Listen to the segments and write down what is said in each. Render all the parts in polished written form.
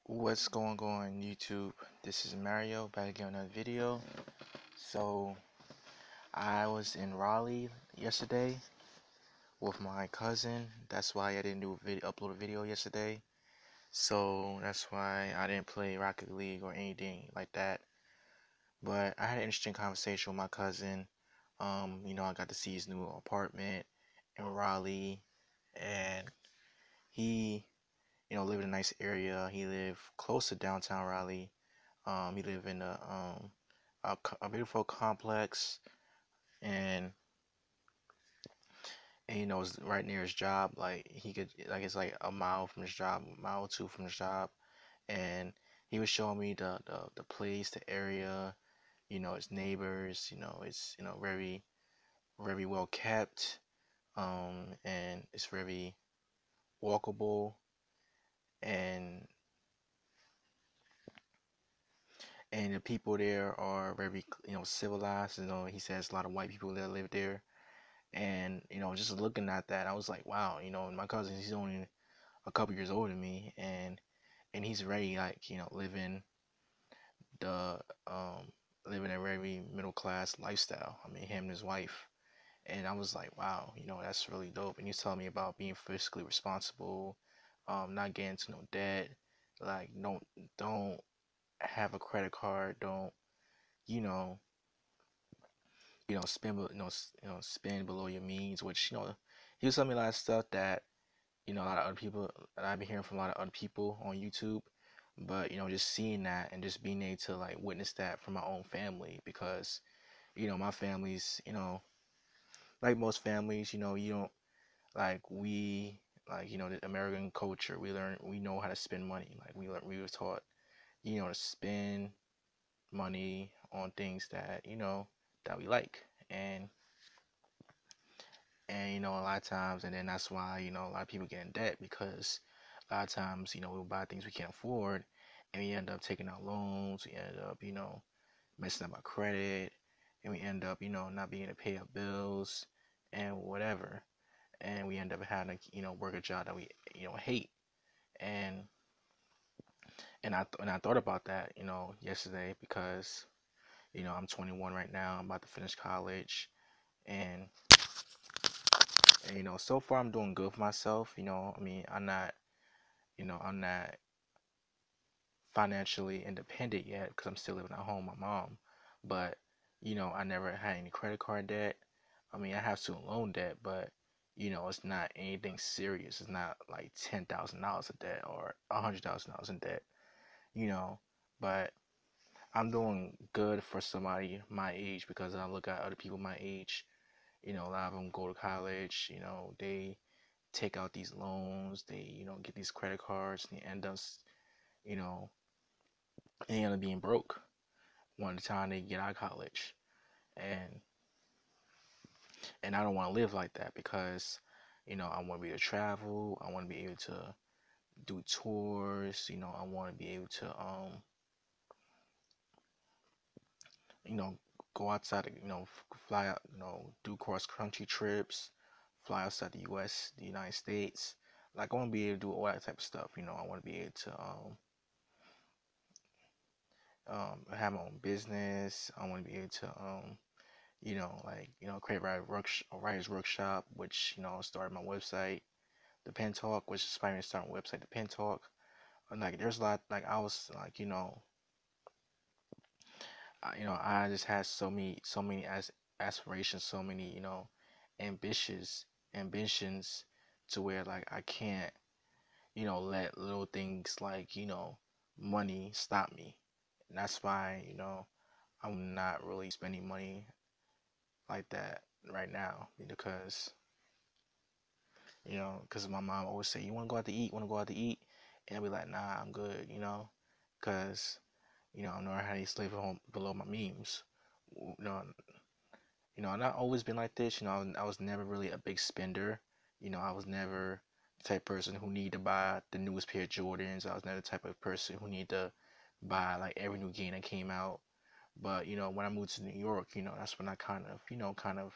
What's going on YouTube? This is Mario back again on another video. So I was in Raleigh yesterday with my cousin. That's why I didn't upload a video yesterday. So that's why I didn't play Rocket League or anything like that. But I had an interesting conversation with my cousin. I got to see his new apartment in Raleigh, and he, lived in a nice area. He lived close to downtown Raleigh. He lived in a beautiful complex, and, it's right near his job. Like he could, like it's like a mile from his job, a mile or two from his job, and he was showing me the place, the area, his neighbors. It's very very well kept, and it's very walkable, and the people there are very civilized. He says a lot of white people that live there. And just looking at that, I was like, wow, my cousin, he's only a couple years older than me, and he's very like the um living a very middle class lifestyle. I mean, him and his wife. And I was like, wow, that's really dope. And he's telling me about being fiscally responsible, not getting into no debt, like don't have a credit card, don't you know spend below your means, which he was telling me a lot of stuff that a lot of other people that I've been hearing from a lot of other people on YouTube. But just seeing that and just being able to like witness that from my own family, because my family's like most families, you don't like we like the American culture. We know how to spend money. Like we were taught to spend money on things that that we like, and a lot of times, and then that's why a lot of people get in debt, because a lot of times we'll buy things we can't afford, and we end up taking out loans. We end up messing up our credit, and we end up not being able to pay our bills and whatever, and we end up having to work a job that we hate. And I thought about that yesterday, because I'm 21 right now. I'm about to finish college, and so far I'm doing good for myself. I mean, I'm not financially independent yet, because I'm still living at home with my mom. But I never had any credit card debt. I mean, I have student loan debt, but it's not anything serious. It's not like $10,000 of debt or $100,000 in debt. You know, but I'm doing good for somebody my age, because I look at other people my age. A lot of them go to college. They take out these loans. They get these credit cards, and you know they end up being broke one the time they get out of college. and and I don't want to live like that, because I want to be able to travel. I want to be able to do tours. I want to be able to you know go outside, fly out, do cross country trips, fly outside the US, the United States. Like, I want to be able to do all that type of stuff. I want to be able to have my own business. I want to be able to create a writer's workshop, which started my website, the Pen Talk, which inspired me to start my website, the Pen Talk. And like, there's a lot. Like, I was like, I just had so many aspirations, so many ambitious ambitions, to where like I can't let little things like money stop me. And that's why I'm not really spending money like that right now, because my mom always say, "You want to go out to eat? Want to go out to eat?" And I'll be like, "Nah, I'm good," because I'm not how to live home below my means. You know, I've not always been like this. I was never really a big spender. I was never the type of person who need to buy the newest pair of Jordans. I was never the type of person who need to buy like every new game that came out. But when I moved to New York, that's when I kind of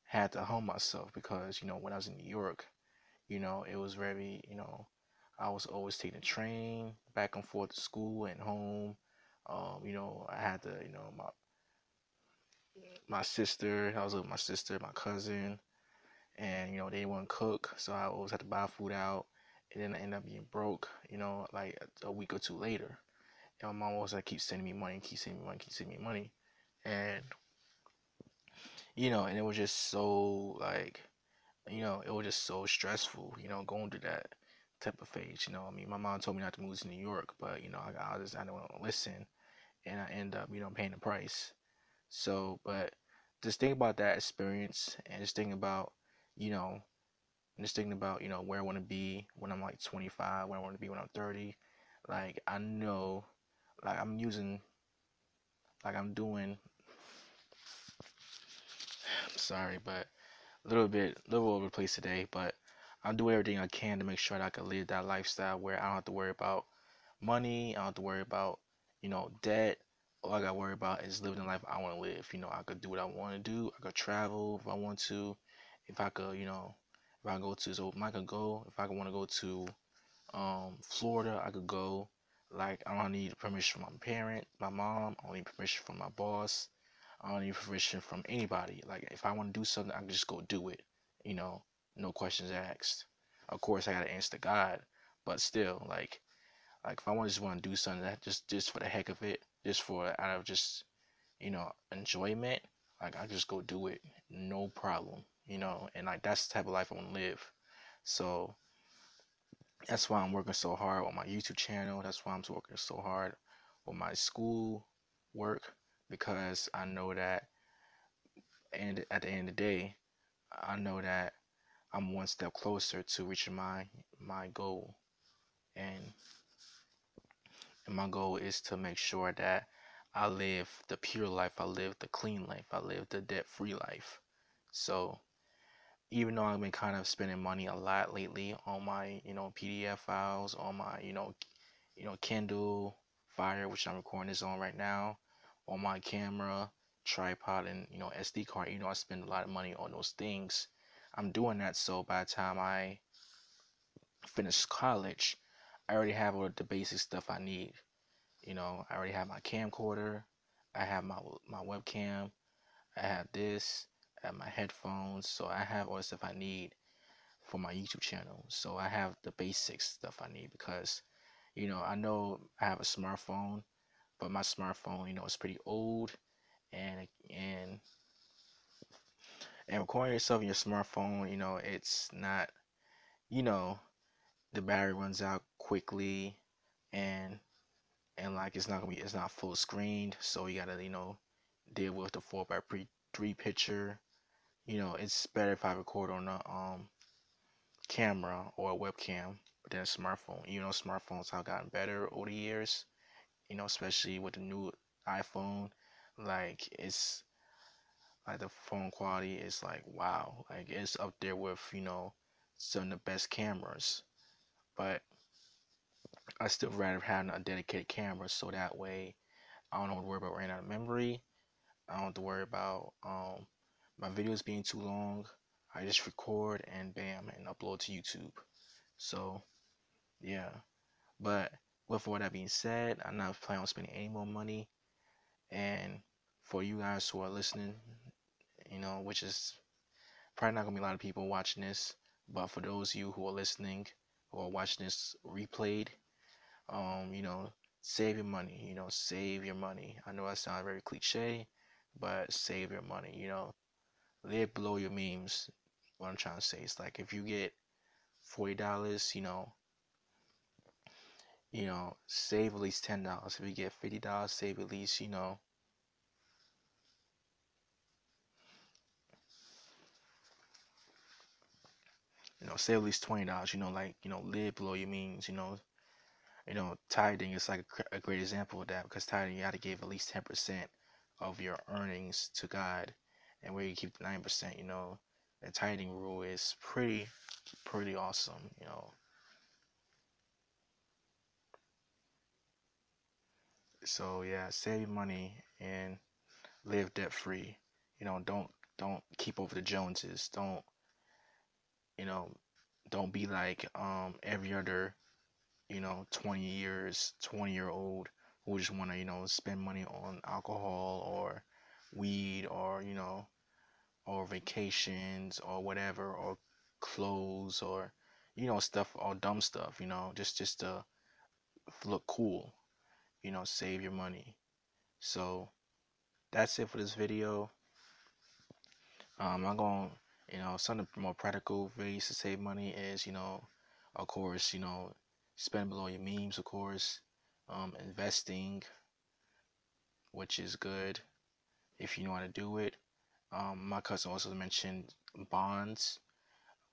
had to home myself, because when I was in New York, it was very I was always taking the train back and forth to school and home. I had to, my sister. I was with my sister, my cousin, and they didn't want to cook, so I always had to buy food out, and then I ended up being broke. Like a week or two later, and my mom always like keep sending me money, keep sending me money, keep sending me money, and and it was just so like, it was just so stressful, going through that type of phase. I mean, my mom told me not to move to New York, but I didn't want to listen, and I end up, paying the price. So, but just think about that experience, and just think about, you know, just thinking about, where I want to be when I'm like 25, where I want to be when I'm 30. Like, I know, like, I'm using, like, I'm doing, I'm sorry, but little over the place today, but I'm doing everything I can to make sure that I can live that lifestyle where I don't have to worry about money. I don't have to worry about, debt. All I got to worry about is living the life I want to live. I could do what I want to do. I could travel if I want to. If I could, if I go to, so I could go. If I want to go to Florida, I could go. Like, I don't need permission from my parent, my mom. I don't need permission from my boss. I don't need permission from anybody. Like, if I want to do something, I can just go do it. You know, no questions asked. Of course, I gotta answer to God, but still, like if I just want to do something that just for the heck of it, just for out of just enjoyment, like I just go do it, no problem. And like that's the type of life I want to live. So that's why I'm working so hard on my YouTube channel. That's why I'm working so hard on my school work, because I know that, and at the end of the day, I know that I'm one step closer to reaching my goal. And my goal is to make sure that I live the pure life, I live the clean life, I live the debt-free life. So even though I've been kind of spending money a lot lately on my, PDF files, on my, Kindle Fire, which I'm recording this on right now, on my camera, tripod, and SD card, I spend a lot of money on those things. I'm doing that so by the time I finish college, I already have all the basic stuff I need. I already have my camcorder, I have my webcam, I have this, I have my headphones, so I have all the stuff I need for my YouTube channel. So I have the basic stuff I need, because I know I have a smartphone, but my smartphone, is pretty old, and and and recording yourself in your smartphone, it's not, you know, the battery runs out quickly, and like it's not full screened, so you gotta deal with the 4:3 picture. It's better if I record on a camera or a webcam than a smartphone. Smartphones have gotten better over the years, especially with the new iPhone. Like, it's like the phone quality is like wow, like it's up there with some of the best cameras. But I still rather have a dedicated camera, so that way I don't have to worry about running out of memory. I don't have to worry about my videos being too long. I just record and bam, and upload to YouTube. So yeah, but with all that being said, I'm not planning on spending any more money. And for you guys who are listening, which is probably not gonna be a lot of people watching this, but for those of you who are listening or watching this replayed, save your money. Save your money. I know that sounds very cliche, but save your money. Live below your means. What I'm trying to say is, like, if you get $40, save at least $10. If you get $50, save at least, save at least $20. Like, live below your means. Tithing is like a great example of that, because tithing, you got to give at least 10% of your earnings to God, and where you keep the 9%. The tithing rule is pretty awesome. So yeah, save money and live debt free. Don't keep over the Joneses. You know don't be like every other 20-year-old who just want to, spend money on alcohol or weed or, or vacations or whatever, or clothes, or, stuff, or dumb stuff, just to look cool, save your money. So that's it for this video. I'm going, some of the more practical ways to save money is, of course, spend below your means, of course. Investing, which is good if you know how to do it. My cousin also mentioned bonds,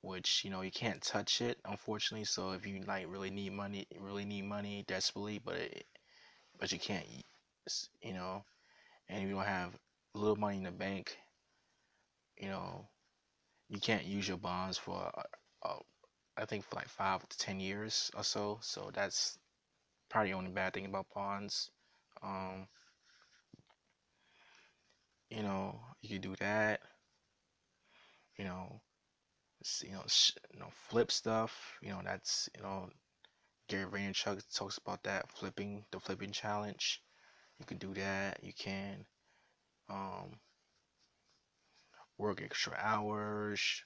which, you can't touch it, unfortunately. So if you like really need money desperately, but you can't, you know, and if you don't have a little money in the bank, you know, you can't use your bonds for, I think for like 5 to 10 years or so. So that's probably the only bad thing about bonds. Um, you could do that. You know, flip stuff. That's Gary Vaynerchuk talks about that, the flipping challenge. You can do that. You can um, work extra hours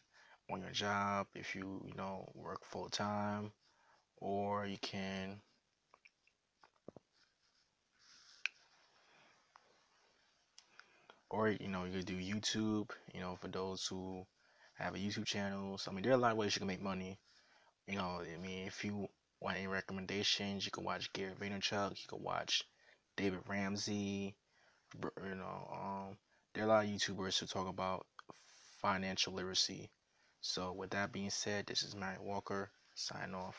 on your job if you work full time, or you can, or you could do YouTube. For those who have a YouTube channel. So I mean, there are a lot of ways you can make money. I mean, if you want any recommendations, you can watch Gary Vaynerchuk. You can watch David Ramsey. There are a lot of YouTubers who talk about financial literacy. So with that being said, this is Matt Walker, sign off.